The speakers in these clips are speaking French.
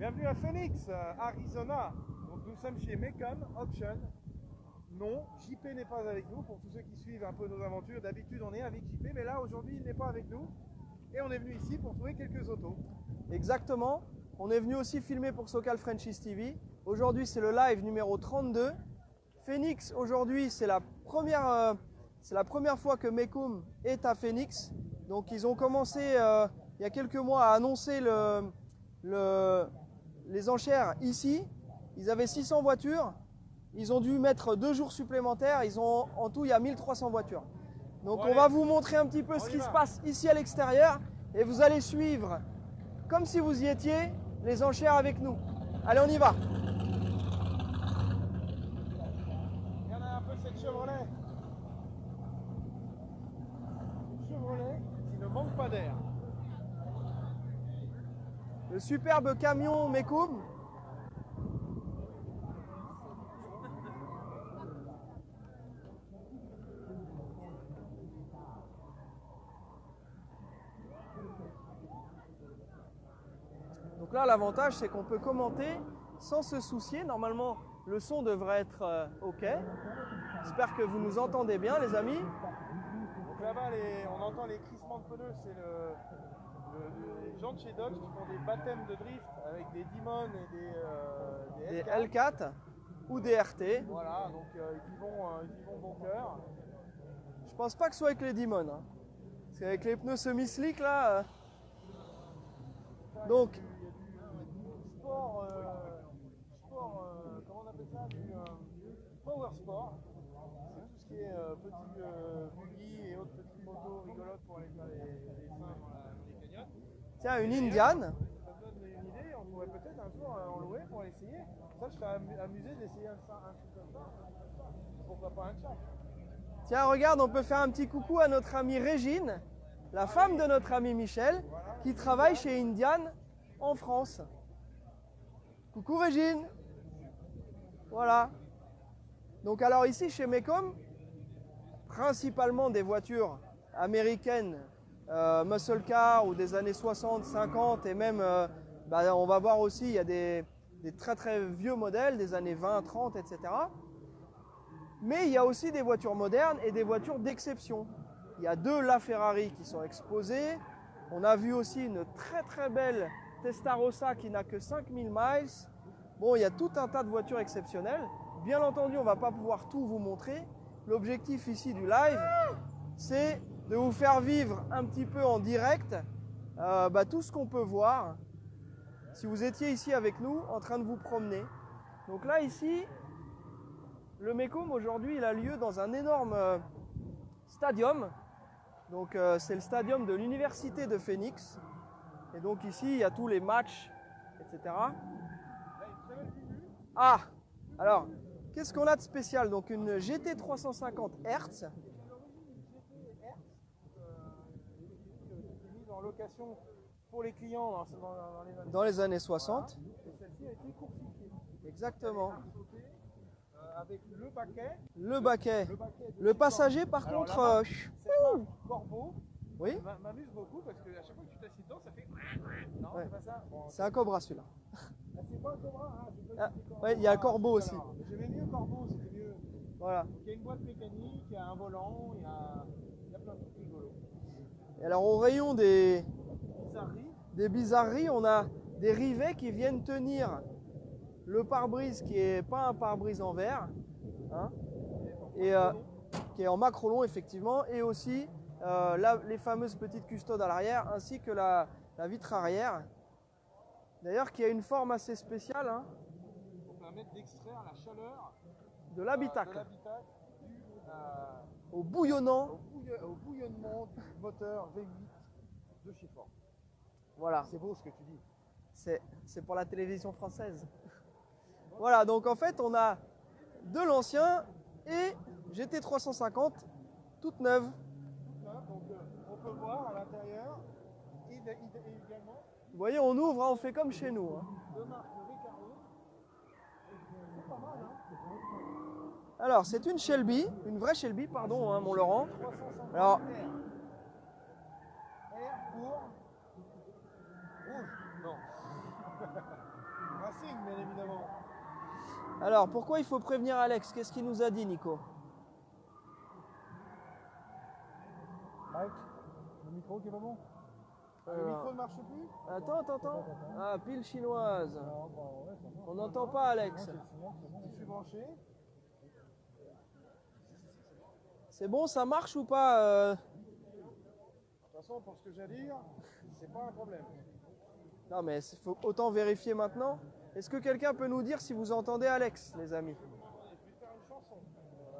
Bienvenue à Phoenix, Arizona. Donc nous sommes chez Mecom Auction. Non, JP n'est pas avec nous. Pour tous ceux qui suivent un peu nos aventures, d'habitude on est avec JP, mais là aujourd'hui il n'est pas avec nous. Et on est venu ici pour trouver quelques autos. Exactement. On est venu aussi filmer pour Socal Franchise TV. Aujourd'hui c'est le live numéro 32. Phoenix, aujourd'hui c'est la première fois que Mecom est à Phoenix. Donc ils ont commencé il y a quelques mois à annoncer les enchères ici. Ils avaient 600 voitures. Ils ont dû mettre 2 jours supplémentaires. En tout, il y a 1300 voitures. Donc on va vous montrer un petit peu ce qui se passe ici à l'extérieur. Et vous allez suivre, comme si vous y étiez, les enchères avec nous. Allez, on y va. Regardez un peu cette Chevrolet. Une Chevrolet qui ne manque pas d'air. Le superbe camion Mecom. Donc là, l'avantage, c'est qu'on peut commenter sans se soucier. Normalement, le son devrait être OK. J'espère que vous nous entendez bien, les amis. Donc là-bas, on entend les crissements de pneus. C'est les gens de chez Dodge qui font des baptêmes de drift avec des Demon et des L4 ou des RT. Voilà, donc ils y vont bon cœur. Je pense pas que ce soit avec les Demon. Hein. Parce qu'avec les pneus semi-slick, là... Donc... Sport, comment on appelle ça, du power sport. C'est tout ce qui est petit buggy et autres petites motos rigolotes pour aller faire les seins dans les canyons. Tiens, une Indian. Ça me donne une idée, on pourrait peut-être un jour en louer pour essayer. Ça, je serais amusé d'essayer un truc comme ça. Pourquoi pas un tchac. Tiens, regarde, on peut faire un petit coucou à notre amie Régine, la femme de notre ami Michel, qui travaille chez Indian en France. Coucou Régine. Voilà. Donc alors ici chez Mecom, principalement des voitures américaines, muscle car ou des années 60, 50 et même, on va voir aussi, il y a des très très vieux modèles des années 20, 30, etc. Mais il y a aussi des voitures modernes et des voitures d'exception. Il y a 2 LaFerrari qui sont exposées. On a vu aussi une très très belle Testarossa qui n'a que 5000 miles. Bon, il y a tout un tas de voitures exceptionnelles. Bien entendu, on ne va pas pouvoir tout vous montrer. L'objectif ici du live, c'est de vous faire vivre un petit peu en direct tout ce qu'on peut voir si vous étiez ici avec nous en train de vous promener. Donc là, ici, le Mecom aujourd'hui, il a lieu dans un énorme stadium. Donc c'est le stadium de l'université de Phoenix. Et donc ici, il y a tous les matchs, etc. Ah, alors, qu'est-ce qu'on a de spécial? Donc une GT 350 Hz. Mise en location pour les clients dans les années 60. Voilà. Et celle-ci a été coursifiée. Exactement. Avec le baquet. Le baquet. Le passager, par alors, contre... Corbeau. Oui. M'amuse beaucoup parce que à chaque fois que tu t'assieds dedans, ça fait... Non, ouais. C'est pas ça. Bon, c'est un Cobra celui-là. Ah, c'est pas un Cobra, hein. Oui, il y a un Corbeau aussi. J'aimais mieux Corbeau, c'était mieux. Voilà. Donc, il y a une boîte mécanique, il y a un volant, il y a plein de trucs rigolos. Et alors au rayon des bizarreries, on a des rivets qui viennent tenir le pare-brise qui n'est pas un pare-brise en verre, hein, et qui est en macrolon effectivement, et aussi les fameuses petites custodes à l'arrière, ainsi que la vitre arrière, d'ailleurs qui a une forme assez spéciale, hein, pour permettre d'extraire la chaleur de l'habitacle au au bouillonnement du moteur V8 de chez Ford. Voilà. C'est beau ce que tu dis. C'est pour la télévision française. Voilà, donc en fait on a de l'ancien et GT 350 toute neuve. Donc on peut voir à l'intérieur et également. Vous voyez, on ouvre, hein, on fait comme chez nous. Hein. De marque Recaro. C'est pas mal, hein. Alors c'est une Shelby, une vraie Shelby, pardon, hein, mon Laurent. 350 Alors, R pour rouge. Non. Alors, pourquoi il faut prévenir Alex? Qu'est-ce qu'il nous a dit, Nico? Mike, le micro qui est pas bon. Le micro ne marche plus. Attends. Ah, pile chinoise. On n'entend pas, Alex. Je suis branché. C'est bon, ça marche ou pas De toute façon, pour ce que j'ai à dire, c'est pas un problème. Non, mais il faut autant vérifier maintenant. Est-ce que quelqu'un peut nous dire si vous entendez Alex, les amis? Je vais faire une chanson.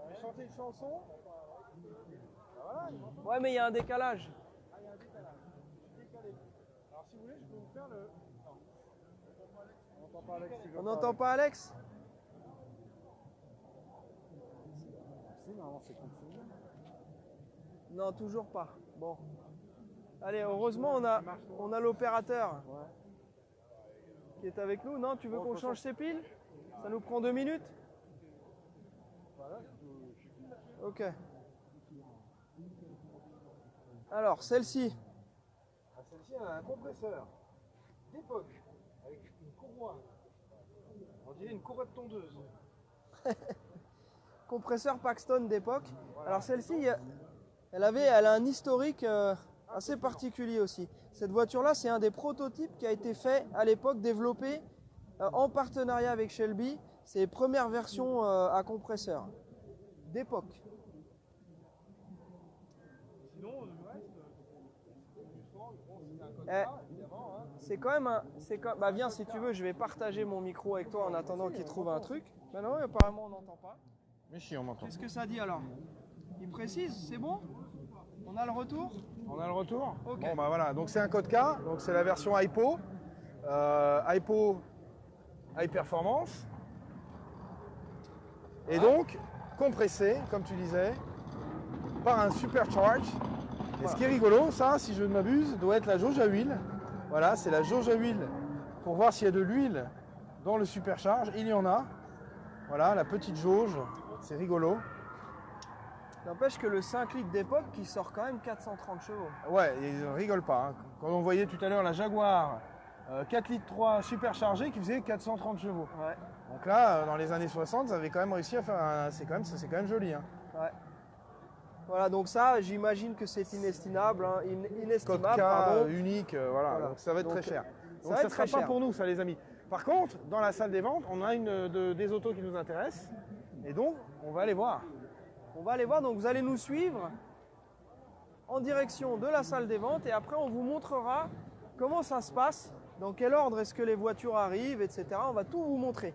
Je vais chanter une chanson. Voilà, il m'entend. Ouais, mais il y a un décalage. Ah, il y a un décalage. Je suis décalé. Alors, si vous voulez, je peux vous faire le. Non. On n'entend pas Alex. On n'entend pas Alex? Si, normalement, c'est continu. Non, toujours pas. Bon. Allez, heureusement, on a l'opérateur qui est avec nous. Non, tu veux qu'on change ses piles? Ça nous prend 2 minutes? Voilà. Ok. Alors, celle-ci. Celle-ci, elle a un compresseur d'époque avec une courroie. On dirait une courroie de tondeuse. Compresseur Paxton d'époque. Alors celle-ci, elle a un historique assez particulier aussi. Cette voiture-là, c'est un des prototypes qui a été fait à l'époque, développé en partenariat avec Shelby. C'est les premières versions à compresseur d'époque. Sinon, le reste, c'est quand même un... Bah viens, si tu veux, je vais partager mon micro avec toi en attendant qu'il trouve un truc. Bah non, apparemment, on n'entend pas. Mais si, on m'entend. Qu'est-ce que ça dit alors? Il précise, c'est bon? On a le retour? On a le retour. Ok. Bon, bah voilà, donc c'est un code K, donc c'est la version Hypo. Hypo High Performance. Et donc, compressé, comme tu disais, par un supercharge. Et ce qui est rigolo, ça, si je ne m'abuse, doit être la jauge à huile. Voilà, c'est la jauge à huile pour voir s'il y a de l'huile dans le supercharge. Il y en a. Voilà, la petite jauge, c'est rigolo. N'empêche que le 5 litres d'époque qui sort quand même 430 chevaux. Ouais, ils ne rigolent pas. Hein. Quand on voyait tout à l'heure la Jaguar 4 litres 3 superchargée qui faisait 430 chevaux. Ouais. Donc là, dans les années 60, ça avait quand même réussi à faire un... C'est quand même joli. Hein. Ouais. Voilà, donc ça, j'imagine que c'est inestimable, hein, inestimable, Code K, pardon. unique, voilà. Donc ça va être très cher. Donc va ça être ne sera très pas cher. pour nous, ça les amis. Par contre, dans la salle des ventes, on a des autos qui nous intéressent. Et donc, on va aller voir. On va aller voir, donc vous allez nous suivre en direction de la salle des ventes et après on vous montrera comment ça se passe, dans quel ordre est-ce que les voitures arrivent, etc. On va tout vous montrer.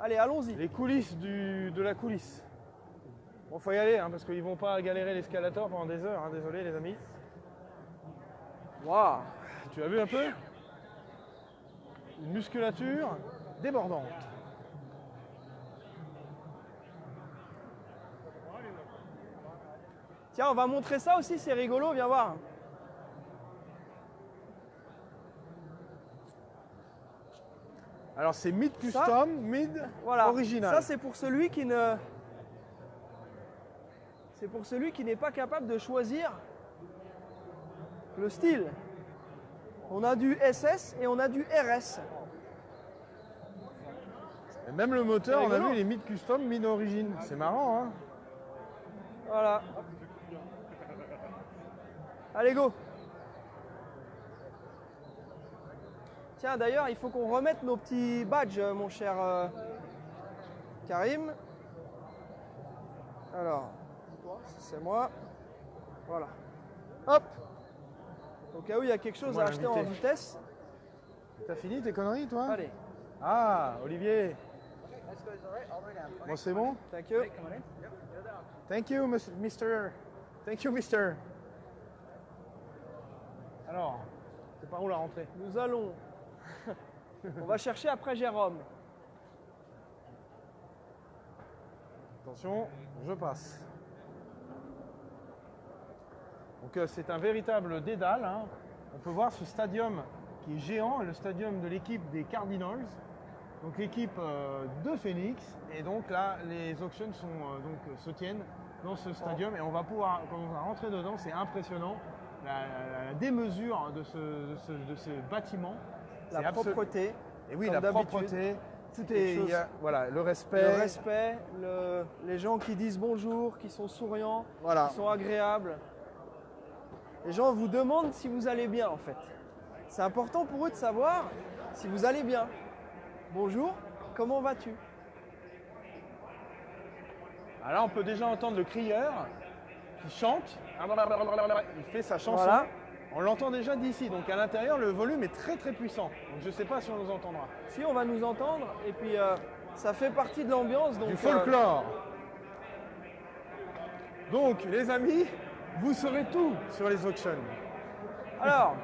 Allez, allons-y. Les coulisses de la coulisse. Bon, faut y aller, hein, parce qu'ils vont pas galérer l'escalator pendant des heures, hein, désolé les amis. Waouh! Tu as vu un peu? Une musculature débordante. Tiens, on va montrer ça aussi, c'est rigolo, viens voir. Alors c'est mid custom, mid Voilà. original. Ça c'est pour celui qui ne... C'est pour celui qui n'est pas capable de choisir le style. On a du SS et on a du RS. Et même le moteur, C'est on a rigolo. vu, il est mid custom, mid origine. C'est marrant, hein? Voilà. Allez, go. Tiens, d'ailleurs, il faut qu'on remette nos petits badges, mon cher Karim. Alors, c'est moi. Voilà. Hop. Au cas où il y a quelque chose moi à acheter en l'invité. vitesse. T'as fini tes conneries, toi? Allez, Ah, Olivier. Bon, c'est bon? thank you. Thank you, Mister. Thank you, Mister. Alors, c'est par où la rentrée? Nous allons. On va chercher après Jérôme. Attention, je passe. Donc c'est un véritable dédale. Hein. On peut voir ce stadium qui est géant, le stadium de l'équipe des Cardinals. Donc l'équipe de Phoenix. Et donc là, les auctions se tiennent dans ce stadium. Et on va pouvoir, quand on va rentrer dedans, c'est impressionnant. La démesure de ce bâtiment. La C'est propreté. Et oui, comme la d'habitude. propreté. Tout est, chose. voilà, le respect. Le respect, les gens qui disent bonjour, qui sont souriants, Voilà. qui sont agréables. Les gens vous demandent si vous allez bien en fait. C'est important pour eux de savoir si vous allez bien. Bonjour, comment vas-tu? Alors là, on peut déjà entendre le crieur qui chante. Il fait sa chanson. Voilà. On l'entend déjà d'ici. Donc à l'intérieur, le volume est très très puissant. Donc je ne sais pas si on nous entendra. Si, on va nous entendre et puis ça fait partie de l'ambiance. Du folklore. Donc les amis, vous saurez tout sur les auctions. Alors,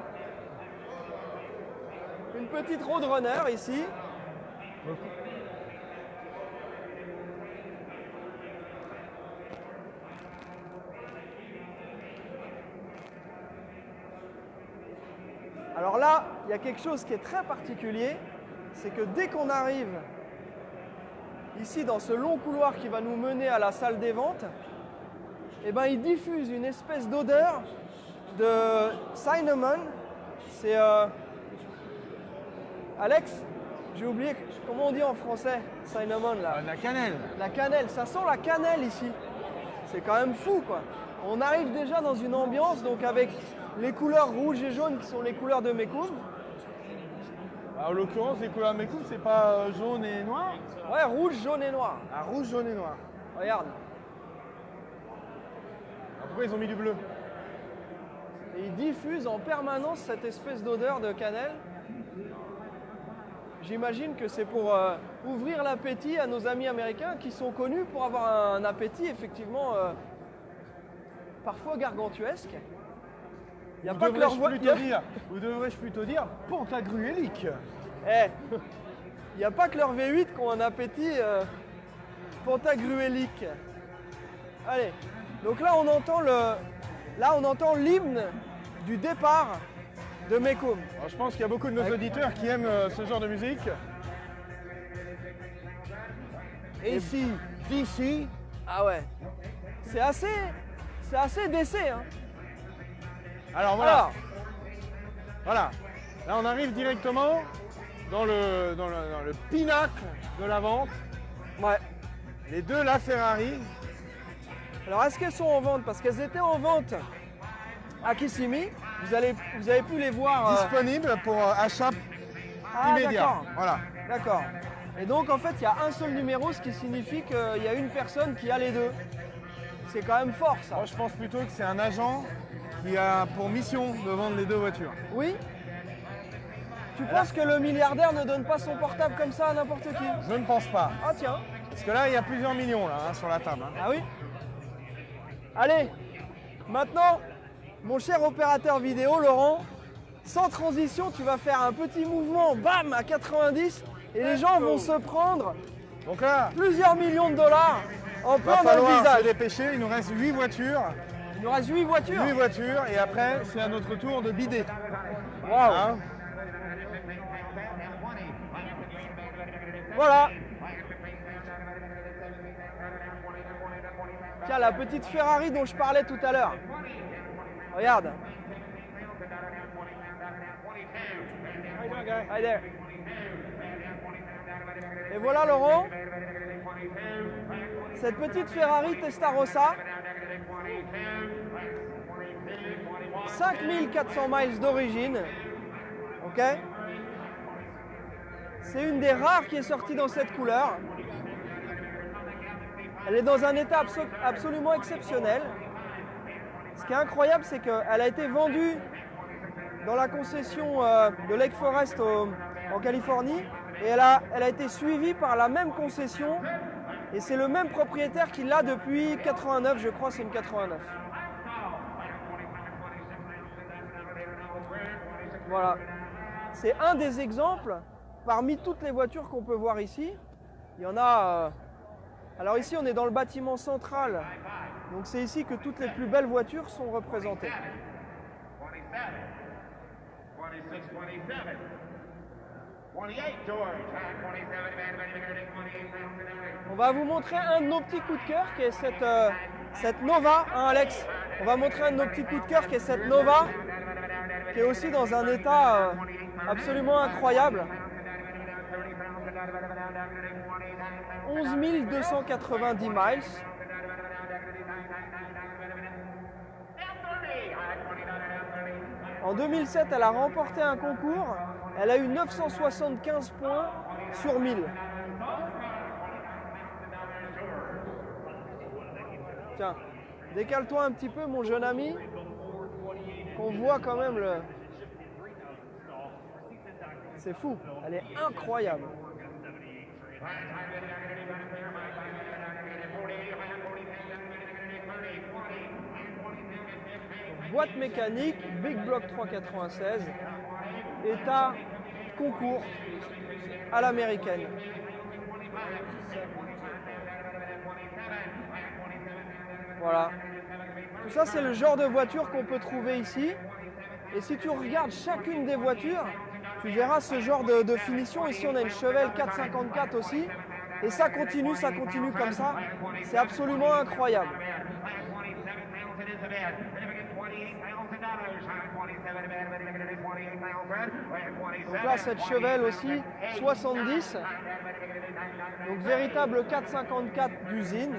une petite roadrunner ici. Alors là, il y a quelque chose qui est très particulier, c'est que dès qu'on arrive ici dans ce long couloir qui va nous mener à la salle des ventes, eh ben, il diffuse une espèce d'odeur de cinnamon. C'est Alex, j'ai oublié comment on dit en français cinnamon là. La cannelle. La cannelle, ça sent la cannelle ici. C'est quand même fou quoi. On arrive déjà dans une ambiance donc avec les couleurs rouge et jaune qui sont les couleurs de Mekoum. En l'occurrence, les couleurs de Mekoum, c'est pas jaune et noir. Ouais, rouge, jaune et noir. Ah, rouge, jaune et noir. Regarde. Alors, pourquoi ils ont mis du bleu? Et ils diffusent en permanence cette espèce d'odeur de cannelle. J'imagine que c'est pour ouvrir l'appétit à nos amis américains qui sont connus pour avoir un appétit effectivement parfois gargantuesque. Il n'y a pas que leur Ou devrais-je plutôt dire pantagruélique. Eh, il n'y a pas que leurs V8 qui ont un appétit pantagruélique. Allez, donc là on entend l'hymne du départ de Mekoum. Alors, je pense qu'il y a beaucoup de nos auditeurs qui aiment ce genre de musique. Et ici, d'ici. Ah ouais, c'est assez d'essai. Hein. Alors voilà. Voilà. Là on arrive directement dans le pinacle de la vente. Ouais. Les deux LaFerrari. Alors est-ce qu'elles sont en vente? Parce qu'elles étaient en vente à Kissimmee. Vous avez pu les voir. Disponibles pour achat immédiat. D'accord. Voilà. D'accord. Et donc en fait il y a un seul numéro, ce qui signifie qu'il y a une personne qui a les deux. C'est quand même fort ça. Moi je pense plutôt que c'est un agent qui a pour mission de vendre les deux voitures. Oui. Tu penses que le milliardaire ne donne pas son portable comme ça à n'importe qui? Je ne pense pas. Ah tiens. Parce que là il y a plusieurs millions là, sur la table. Ah oui. Allez, maintenant, mon cher opérateur vidéo, Laurent, sans transition, tu vas faire un petit mouvement, bam, à 90, et les gens vont se prendre Donc là, plusieurs millions de dollars en il va plein dans le falloir se visage. dépêcher, il nous reste 8 voitures. Il nous reste 8 voitures. 8 voitures et après c'est à notre tour de bider. Waouh. Hein? Voilà. Tiens, la petite Ferrari dont je parlais tout à l'heure. Regarde. Hi there. Et voilà Laurent, cette petite Ferrari Testarossa, 5400 miles d'origine, ok. C'est une des rares qui est sortie dans cette couleur. Elle est dans un état absolument exceptionnel. Ce qui est incroyable, c'est qu'elle a été vendue dans la concession de Lake Forest en Californie et elle a été suivie par la même concession et c'est le même propriétaire qui l'a depuis 89, je crois c'est une 89. Voilà. C'est un des exemples parmi toutes les voitures qu'on peut voir ici. Il y en a... Alors ici on est dans le bâtiment central, donc c'est ici que toutes les plus belles voitures sont représentées. On va vous montrer un de nos petits coups de cœur qui est cette Nova, hein Alex? On va montrer un de nos petits coups de cœur qui est cette Nova, qui est aussi dans un état absolument incroyable. 11 290 miles. En 2007, elle a remporté un concours. Elle a eu 975 points sur 1000. Tiens, décale-toi un petit peu, mon jeune ami, qu'on voit quand même le... C'est fou, elle est incroyable. Boîte mécanique, Big Block 396, état concours à l'américaine. Voilà. Tout ça, c'est le genre de voiture qu'on peut trouver ici. Et si tu regardes chacune des voitures, tu verras ce genre de finition. Ici, on a une Chevelle 454 aussi. Et ça continue comme ça. C'est absolument incroyable. Donc là, cette Chevelle aussi, 70. Donc véritable 454 d'usine.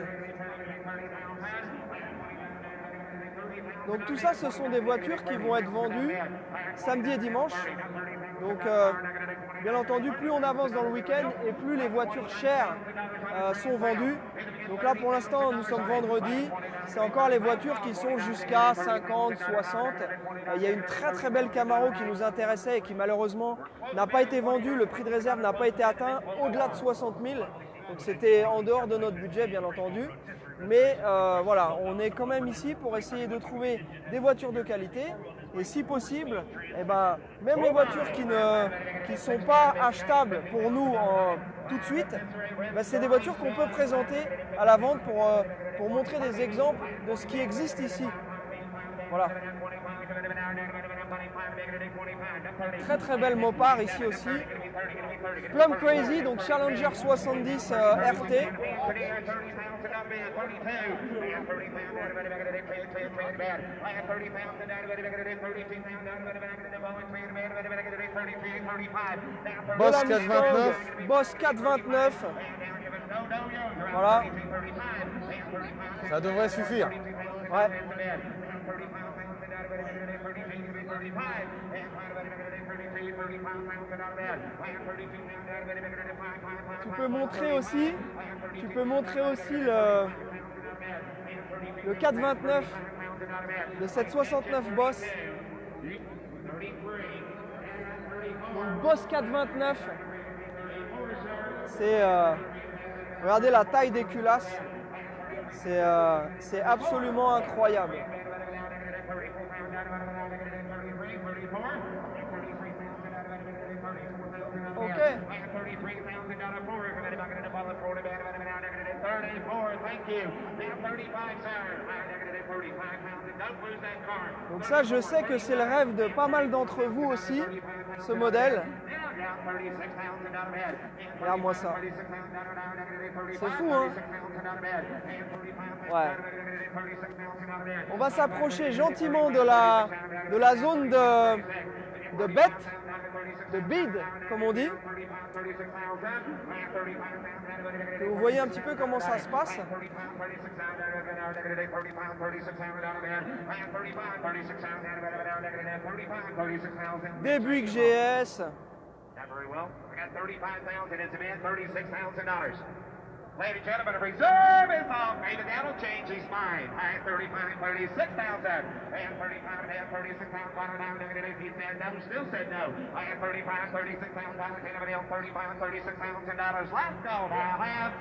Donc tout ça, ce sont des voitures qui vont être vendues samedi et dimanche. Donc bien entendu, plus on avance dans le week-end et plus les voitures chères sont vendues. Donc là, pour l'instant, nous sommes vendredi. C'est encore les voitures qui sont jusqu'à 50, 60. Il y a une très très belle Camaro qui nous intéressait et qui malheureusement n'a pas été vendue. Le prix de réserve n'a pas été atteint au-delà de 60 000. Donc c'était en dehors de notre budget, bien entendu. Mais voilà, on est quand même ici pour essayer de trouver des voitures de qualité. Et si possible, eh ben, même les voitures qui ne sont pas achetables pour nous tout de suite, ben, c'est des voitures qu'on peut présenter à la vente pour montrer des exemples de ce qui existe ici. Voilà. Très très belle Mopar ici aussi. Plum Crazy, donc Challenger 70 RT. Boss 429. Boss 429. Voilà. Ça devrait suffire. Ouais. Tu peux montrer aussi le 429 de cette 69 Boss. Donc Boss 429, c'est regardez la taille des culasses, c'est absolument incroyable. Ok. Donc ça, je sais que c'est le rêve de pas mal d'entre vous aussi, ce modèle. Regarde-moi ça. C'est fou, hein? Ouais. On va s'approcher gentiment de la zone de bet, de bid, comme on dit. Et vous voyez un petit peu comment ça se passe. Des Buick GS. Ladies and gentlemen, a reserve is off. Maybe that'll change his mind. High 35, 36,000. And 35, and 36,000. He said no, still said no. High 35, 36,000. Anybody else? 35, $36,000. Let's go now, have.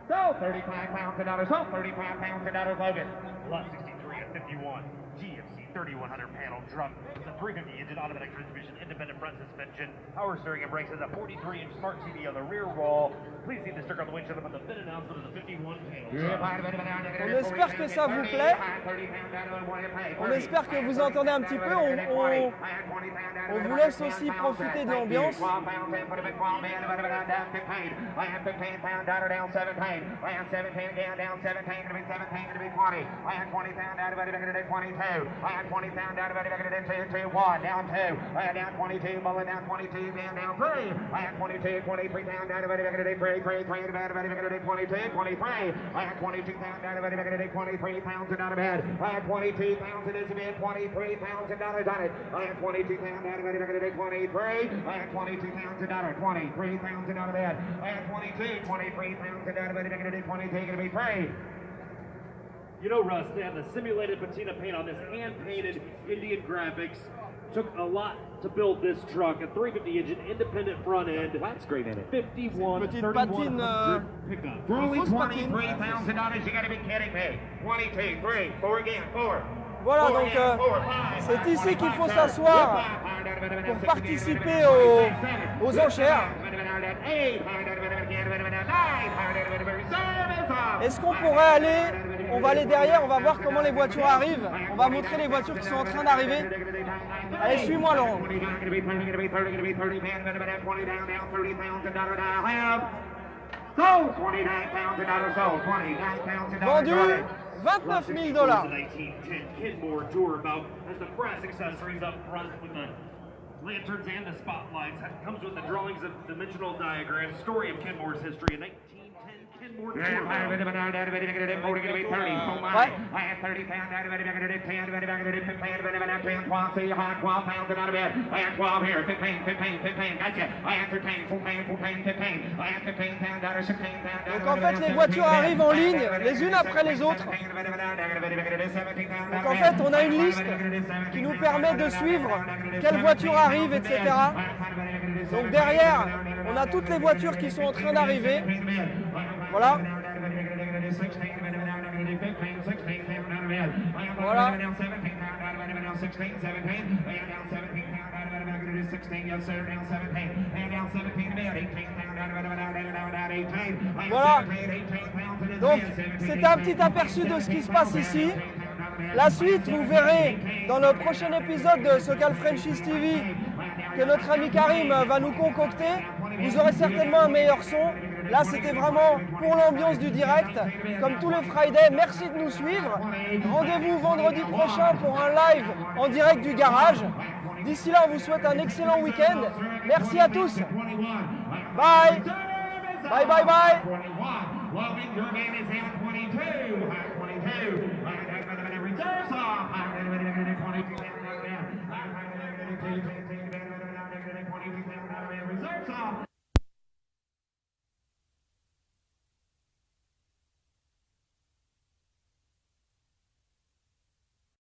So $35,000. So $35,000, Logan. Lot 63 at 51. GMC 3100 panel drum with a 350 engine, automatic transmission, independent front suspension, power steering and brakes, has a 43-inch smart TV on the rear wall. Please see the sticker on the windshield about the VIN announcement of the 51 panel drum. On espère que ça vous plaît. On espère que vous entendez un petit peu. On vous laisse aussi profiter de l'ambiance. down 20 down, down, down, down, 1, down 2, down 22, Mullen down 22, down 3, 22, 23 down, down, 3, 22, 23, down, 23 pounds down a bed, 22 pounds it is a bit, 23 pounds and dollar done it, 22 pounds down a bed, 23, 22 pounds and dollar, 23 pounds and dollar bed, 22, 23 pounds and dollar, 22 gonna be 3. You know, Russ, they have the simulated patina paint on this hand-painted Indian graphics. Took a lot to build this truck. A 350 engine, independent front end. Flat screen in it. 51, Petite 3100 pickup. For only fausse patine. 23 pounds and dollars, you gotta be kidding me. 22, 3, 4 again, 4. Voilà, donc c'est ici qu'il faut s'asseoir pour participer aux enchères. Est-ce qu'on pourrait aller, on va aller derrière, on va voir comment les voitures arrivent. On va montrer les voitures qui sont en train d'arriver. Allez, suis-moi, Laurent. Vendu $29 000. 1910 Kenmore Tour-About has the brass accessories up front with the lanterns and the spotlights. That comes with the drawings of dimensional diagrams. Story of Kenmore's history in 1910 Kenmore Tour-About. Donc en fait, les voitures arrivent en ligne, les unes après les autres. Donc en fait, on a une liste qui nous permet de suivre quelle voiture arrive, etc. Donc derrière, on a toutes les voitures qui sont en train d'arriver. Voilà. Voilà. Voilà. Donc, c'est un petit aperçu de ce qui se passe ici. La suite, vous verrez dans le prochain épisode de Socal Franchise TV que notre ami Karim va nous concocter. Vous aurez certainement un meilleur son. Là, c'était vraiment pour l'ambiance du direct. Comme tous les Fridays, merci de nous suivre. Rendez-vous vendredi prochain pour un live en direct du garage. D'ici là, on vous souhaite un excellent week-end. Merci à tous. Bye. Bye, bye, bye. Well, your game is down 22. 22. Reserves off.